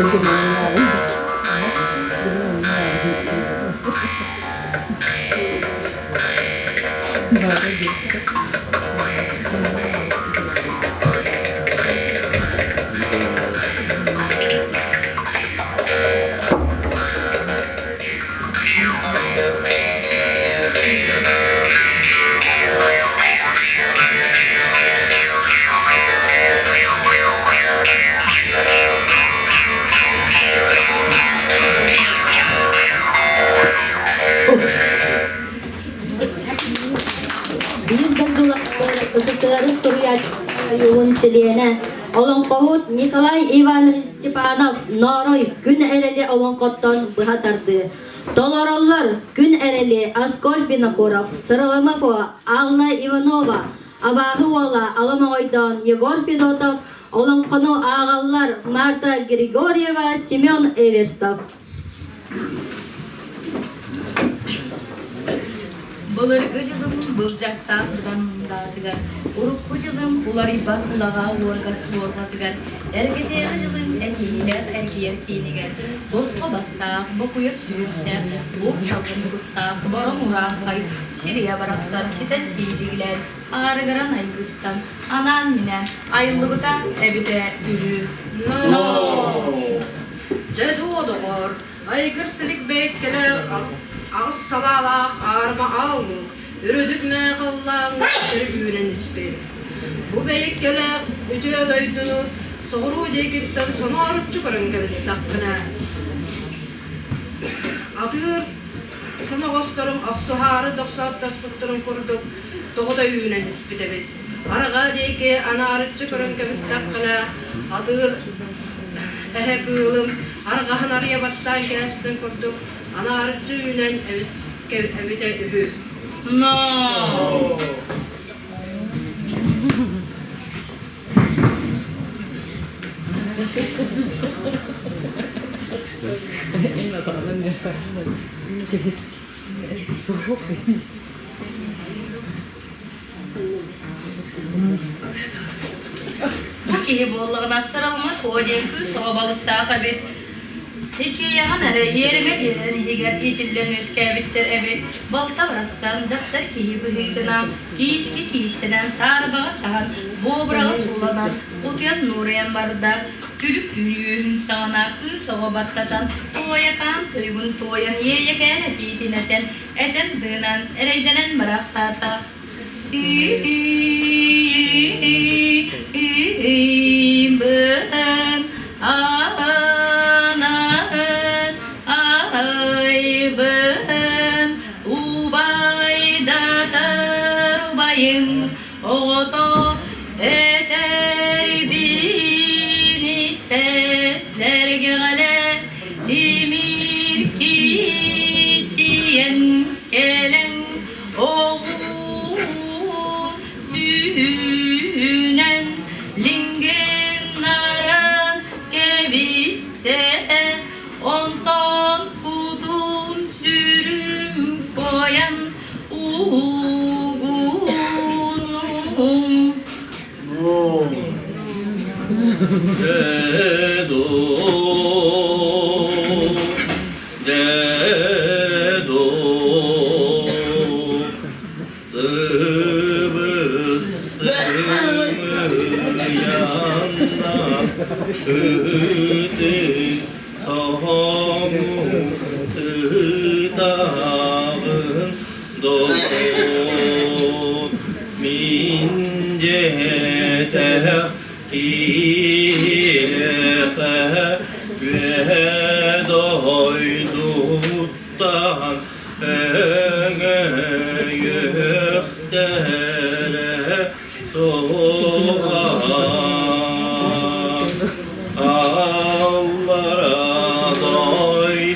Bir durdulaktır ısıtırı Suryaç yoğun çiliğine. Olan kohut Nikolay Ivanovich Stepanov Noroy gün ereli olan kottan bıhatardı. Dolorollar gün ereli Askol Vinokurov, Sıralamako, Alna Ivanova, Abahuola, Alamoydan, Yegor Fedotov, olan konu ağallar Marta Grigorieva, Semyon Everstov. Buları gıcılım bulacaktan dağıtıgar. Uruk gıcılım buları bakulağa uğratıgar. Ergede gıcılım erkeğiler erkeğine Dosta bastak, bakuyur sürükler. Bu çalgın guttak, boran uğran kay. Şiriye bıraksan çiten çiğdigler. Ağrıgaran aygıstan, anan minen. Ayrılıkta evde yürü. Cedu doğur. Aygırsılık beytkeler. Ağız salalak ağırma ağlık. Ürüdük meğallan ürüne nispet. Bu beytkeler ütüye öydünü. Soğuru dekitten sonu arıp çıkarın gevistakına. Adır sana gösterim aksuharı 90 taşpıttırın kurduk. Doğuda üyüne nispet evet. Arağa deke ana arıp çıkarın gevistakına. Adır ehe kığılım. Arğahın arıya battan kesipten kurduk. Ana arıcı yünen evide ühü. No. Bu ki bollağına sarılma koyacak kız soğubalıstaa kabit. İki yağın arı yerime cilen higer itilden üskevittir evi. Balta bıraksan zaktır ki bühüydünam. Kiyişki kiyiştinen sarı bağı sahan. Boğbrağı sulanan. Utuyan nuriyen barda. Tülük yürüyün sağına kın soğu battatan. Toyakan kıybun toyan yeyeken etineten. Eten dığınan ereydenen bıraktata. Ben anağın ayıbın ubaydadır ubayım oğutu eter bin iste sergale demir kitiyen gelen oğul sünen lingen naran kebiste ondan kudum sürüm koyan uğunum. Dedo, dedo, sıvı yanına öte sahamu sıdağın doğur mincete İyehe ve doyduktan göklere soğan Allah'a doyduktan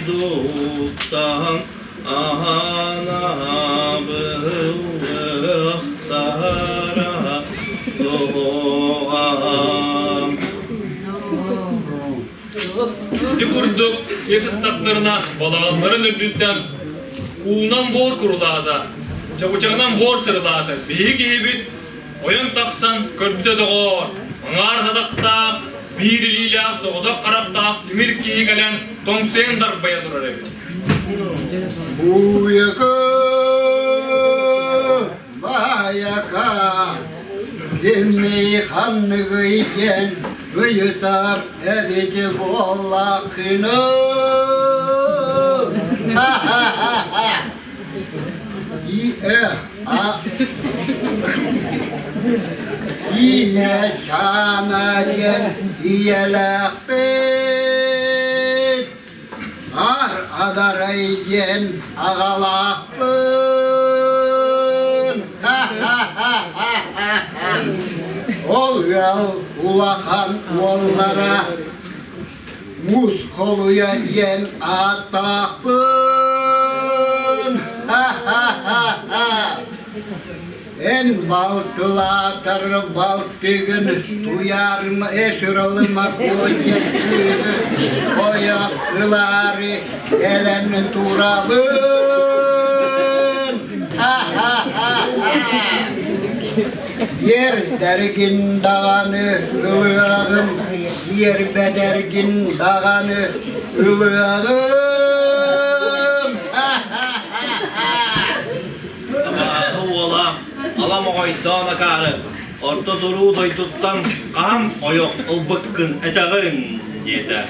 ana bıhtara soğan Kurduk yaşıttaklarına balağanların ödülden uğunan bor kurulada, çabucağından bor sırılada, bihi gibi oyan taksan körbüte doğur, anar sadakta bir iliyle soğuda karapta tümür kiyi gelen Tongsen darbaya durar evi. Bu yaka, bayaka, demeyi kanlı iken gıyıtar ebedi bollakını. Yine şana gel, yelek bey. Ar adaraygen ağalakın. Ol yal ulakan onlara muz koluya yen atakın. En baltılatar baltığın duyar mı esralıma koyakını oyakları elen turabın. Yer dergin dağını ılığım, yer bedergin dağını ılığım. Oğlan, alam oğaydan akarı, orta duru doytustan qam oyok ılbıkkın eteğin dedi.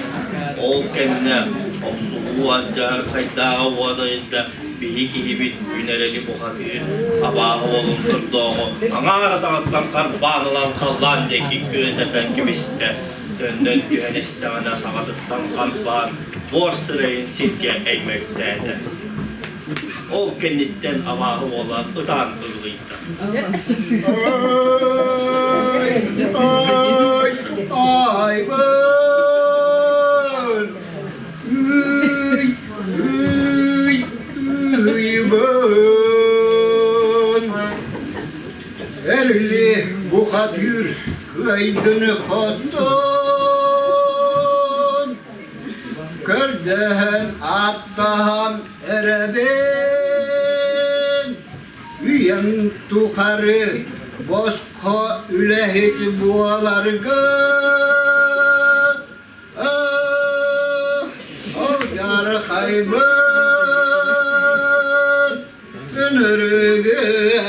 Ol kendine, oksuğu acar kaydağı vadayında bihi kihibit günereli buhadir, abağı olun sırdoğu, aŋara dağıttan karbanılan kallan deki küretepen gibiste, dönden gühenistağına sağadıktan kalban, bor sırayın silke eğmekteydi. Ol kenditten abağı olan ıdan ılgıydı. Ay bön, bön. Erli bu katır kaydını kattan, körden attahan ereben, üyen tukarı bosko ülehit bualarga. Ocar kaybın dönürgen.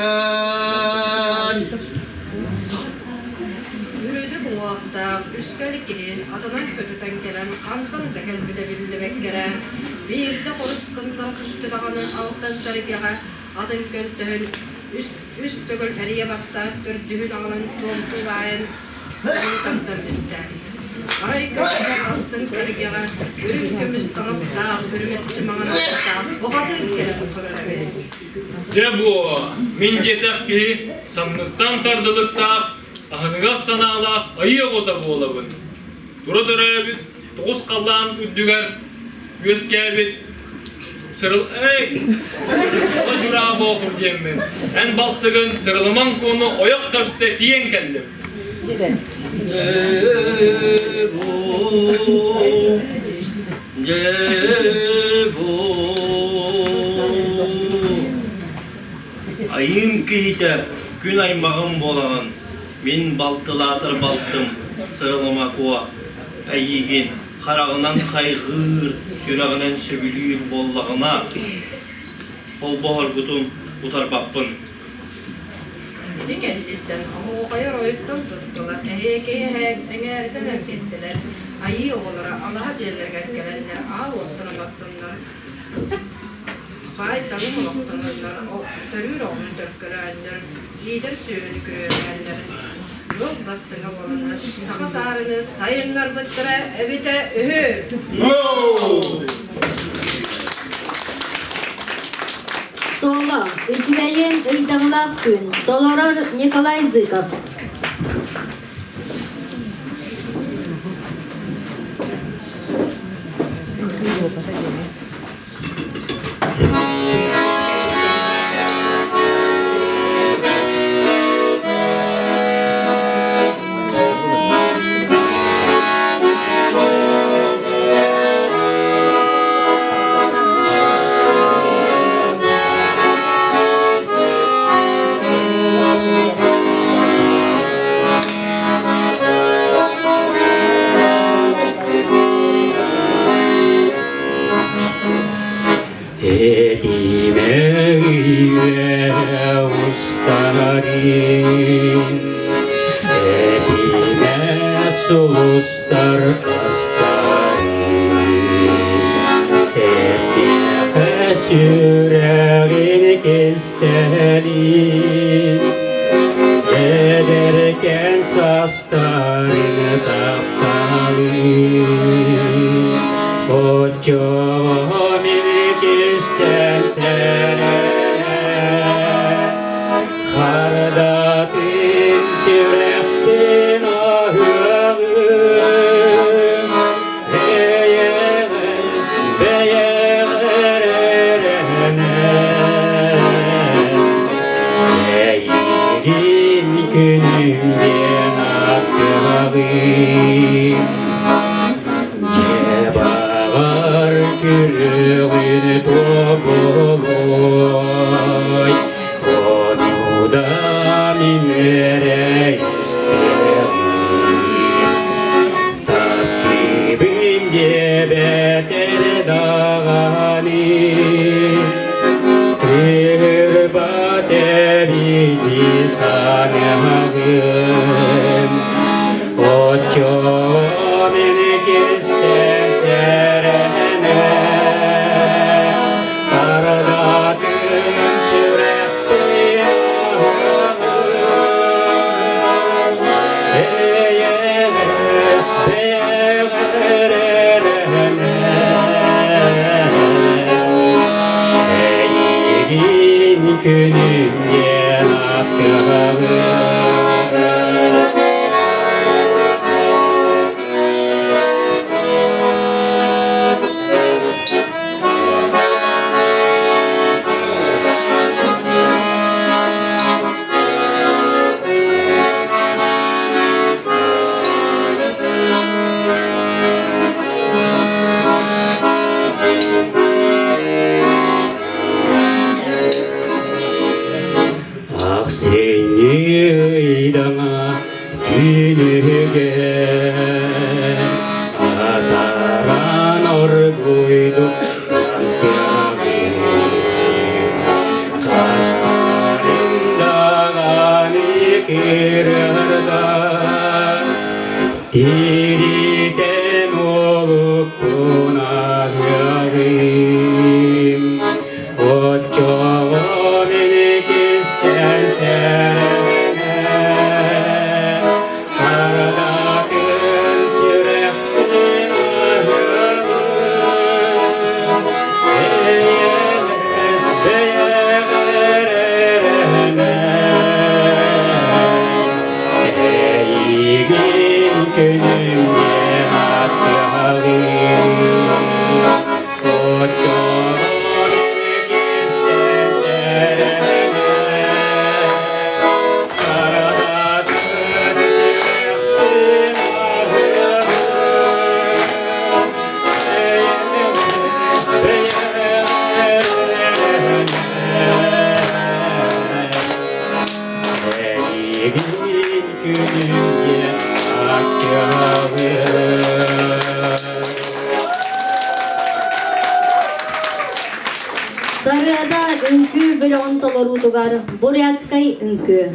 Yürüdü bu vakta üskeli girin adadan kötüden gelen kankan da gelmede bildi bekkere. Bir de koruskından kıştı dağının alttan sarıkyağa adın köntühün üst tökül eriye batta tördühün ağlan tuğumtu vayen kankan ister. Aray kötüden astın sarıkyağa ürüskümüz tanısta hürmetçi mağana batta o kadar gelen kırarı. De bu, min yetek ki sanlıktan kardılıkta ahınıgaz sanağla ayı oda bu olabın. Dura dura ebit, toğuz kallan üddüger, göz kebit, sırıl, ola cura boğur diyem ben. En baltıgın sırılman konu oyak kapsite diyen kendim. Ayım kihite, gün aymağım bolan, min baltılatır baltım, sırılıma kuva, ayyigin, karağından kaygır, yüreğinden sögülüyür bollağına, ol boğar kutum, utar bappın. Dikenditten amuğaya royuttan tuttular, ehekeye engerden gittiler. Ayı oğullara Allah'a cellerge gelenler ağ ottuna battınlar. Bay dalım olaktanlar, törür oğlun tökkürenler, lider suyunu kürüyenler. Yol bastığı olanlar, saka sarını sayınlar bıttıra, ebite ühü. Sola, ütüleyen ıydağlak gün, Doloror Nikolay Zыкov. ustarin Hepine sulustar kastarin Hepine süreğin kestelin Ederken sastarin taptalin Oçoğum ilik istersene Hardatın sürektin ahırım Beyez beyerene Eğilin günümden aklavim Cebalar kürüğün topoloy Onu da minere isterim Takibinde beter dağani Kırbat evini sanağım Oço minik istersene Kardatın sürekli Beyez beyerene Eğilin günün yanakları Ah seni öylana günüge Ataran orguydu kansiyami Kaşlarındağani kırarda Diriten olup kunahyarim Oçoğum ilik istersene Kardatın sürekli ahırım Beyez beyerene Eğilin günüm yanaklarım Oçoğum ilik istersene Kardatın sürekli ahırım Beyez beyerene Eğilin günüm yanaklarım Sarıada ünkü bile ontalar utugar, Boryatskay ünkü.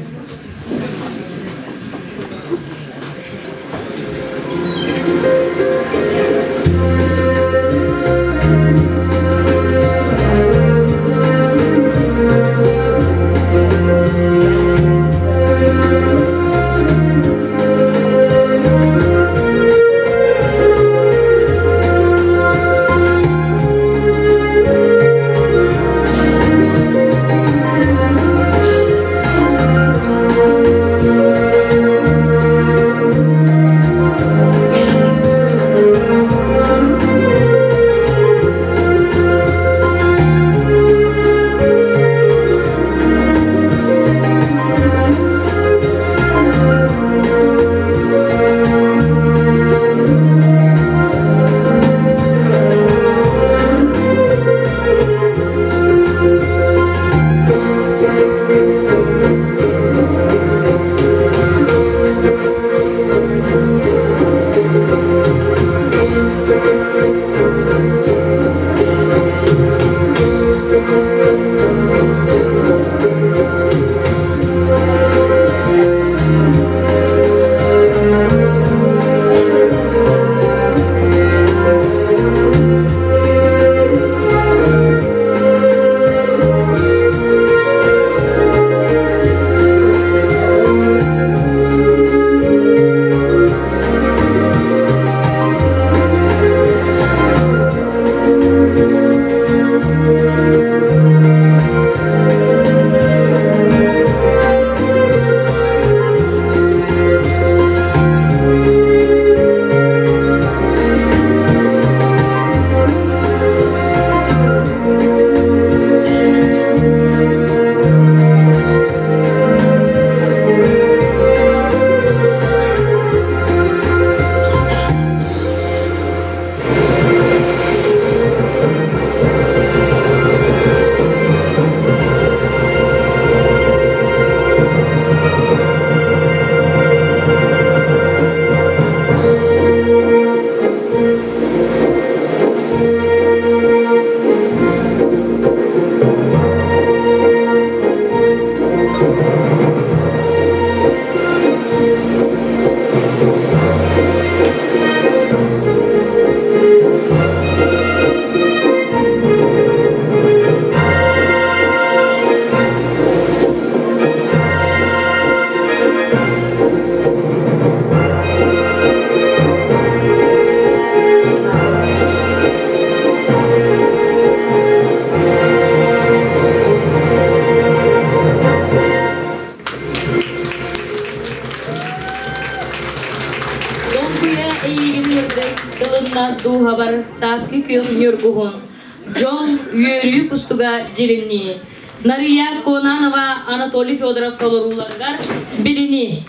habar saski köhnür guhun. Jol yürüyü pustuga jirinni. Nariya Konanova Anatoly Fedorov tolorullargar bilini.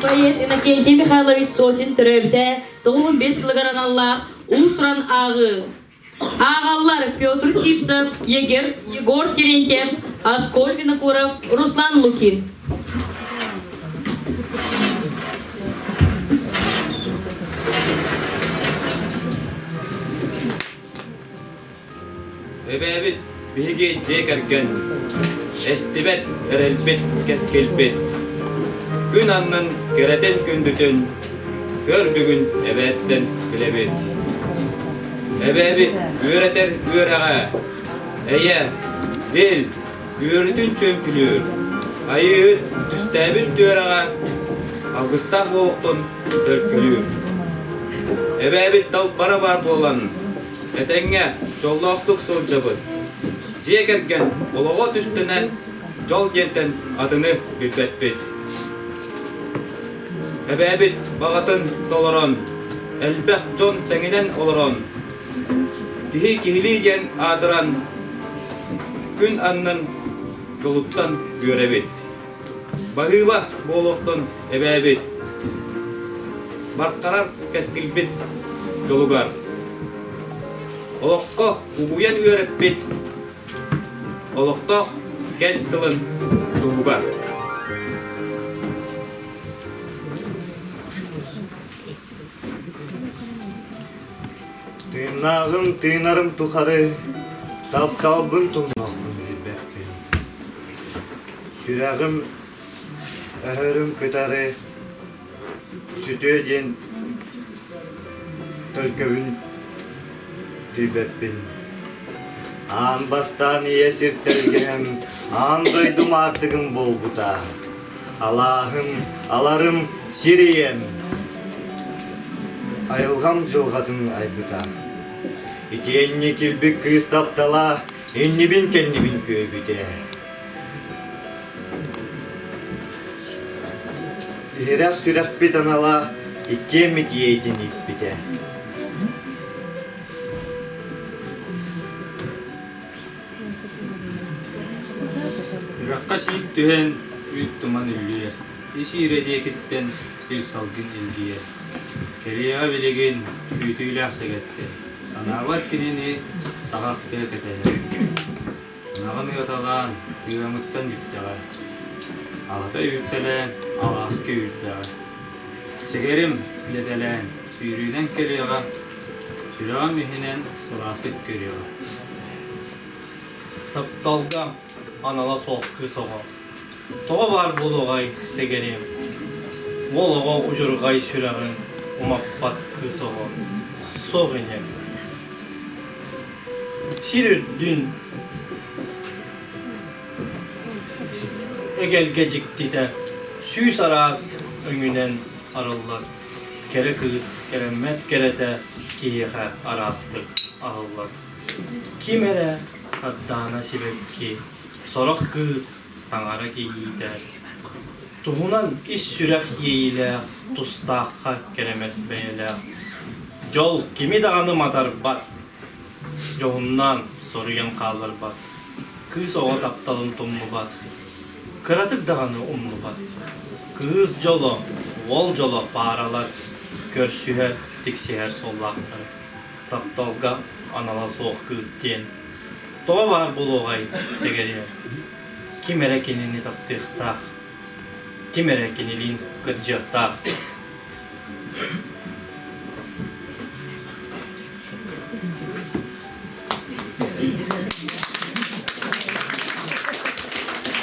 Bayet Inakenti Mikhailovich Sosin Töröbte, 95 yılgaran Allah, Ulusran Ağı. Ağallar Pyotr Sivsov, Yegor Terentyev, Askol Vinokurov, Ruslan Lukin. Ebebit bihigi jekerken estibet erelbit keskelbit gün anın kereten gündütün gördüğün ebetten bilebit ebebit üreter üreğe eye dil üretün çömpülür Айы түстәбит түөрәгә Августах болуктун төлкөлүү. Эбәбит дал бара бар болан. Этеңге жоллоқтук сылжабыт. Жекерген олого түстенен жол жентен адыны бүтәтпит. Эбәбит бағатын толорон. Әлбәк жон тәңінен олорон. Тихи кихили ген адыран. Күн аннын жолуттан бүйрәбит. Бағыба болуқтун эбәбит. Барқарар кәскілбит жолугар. Олоққа угуян үйрәппит. Олоқта кәс тылын туғугар. Тыйнағым, тыйнарым тухары, тапталбын тұлмақпын елбәкпен. Сүрәғім, әхірім көтәрі, сүтөден төлкөвін түйбәппен. Ан бастан есіртелгенім, ан дойдым артығым бол бұта. Алахым, аларым сирием, айылғам жылғадың айбыта. Итенне килбик кыз таптала, эннибин кеннибин көбүте. Ирак сүрәк бит анала, икке митиейтин иппите. Иракка сиик түһен үйт туман үллüе. Иши иредиекеттен ил салгын илдие. Кереяға билеген үйтүйләк сәгетте. Санарлар кинини сағақты кәтәлі. Нағын ұяталан үйамыттан бүттіға. Ағыта үйттелен, ағасқы үйттіға. Сегерім летелен, сүйрүйден келеға, сүйраған мехінен сырасып көреға. Тапталға анала соққы соға. Тоға бар болуғай сегерім. Олыға ұжырғай сүйрағын умақпат кысоға. Соғынек. Сирір дүн эгел гежиктиде сүйс арас өңүнен арыллар. Кере кыз керемет керете киеха арастык арыллар. Кимере саддана сибекки сорок кыз таңара кийиде. Туһунан ис сүрәк йейле тустаққа керемес бәйле. Жол кими дағаны матар бар. Жоғыннан соруян қалыр бар. Кыз оға тапталын тұмны бар. Кыратык дағаны умны бар. Кыз жолы, ол жолы паралар. Көрсүхер, тиксихер соллақтар. Тапталға анала соқ кыз ден. Тоға бар бұл оғай сегерер. Ким әрекенini таптықтақ. Ким әрекенилин кыржықтақ.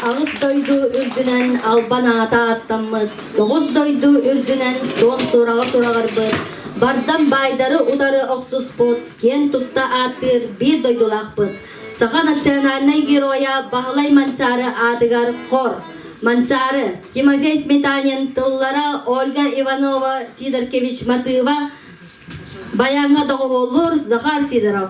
Ağız doydu ürdünen alban ata attаммыт. Тоғыз дойду үрдүнен сон сорага сурагырбыт. Бардан байдары удары оксус бот. Кен тутта атыр бир дойдулакпыт. Саха национальный героя Бахлай Манчары адыгар хор. Манчары Тимофей Сметанин тыллара Ольга Иванова Сидоркевич Матыва Баянга доголор Захар Сидоров.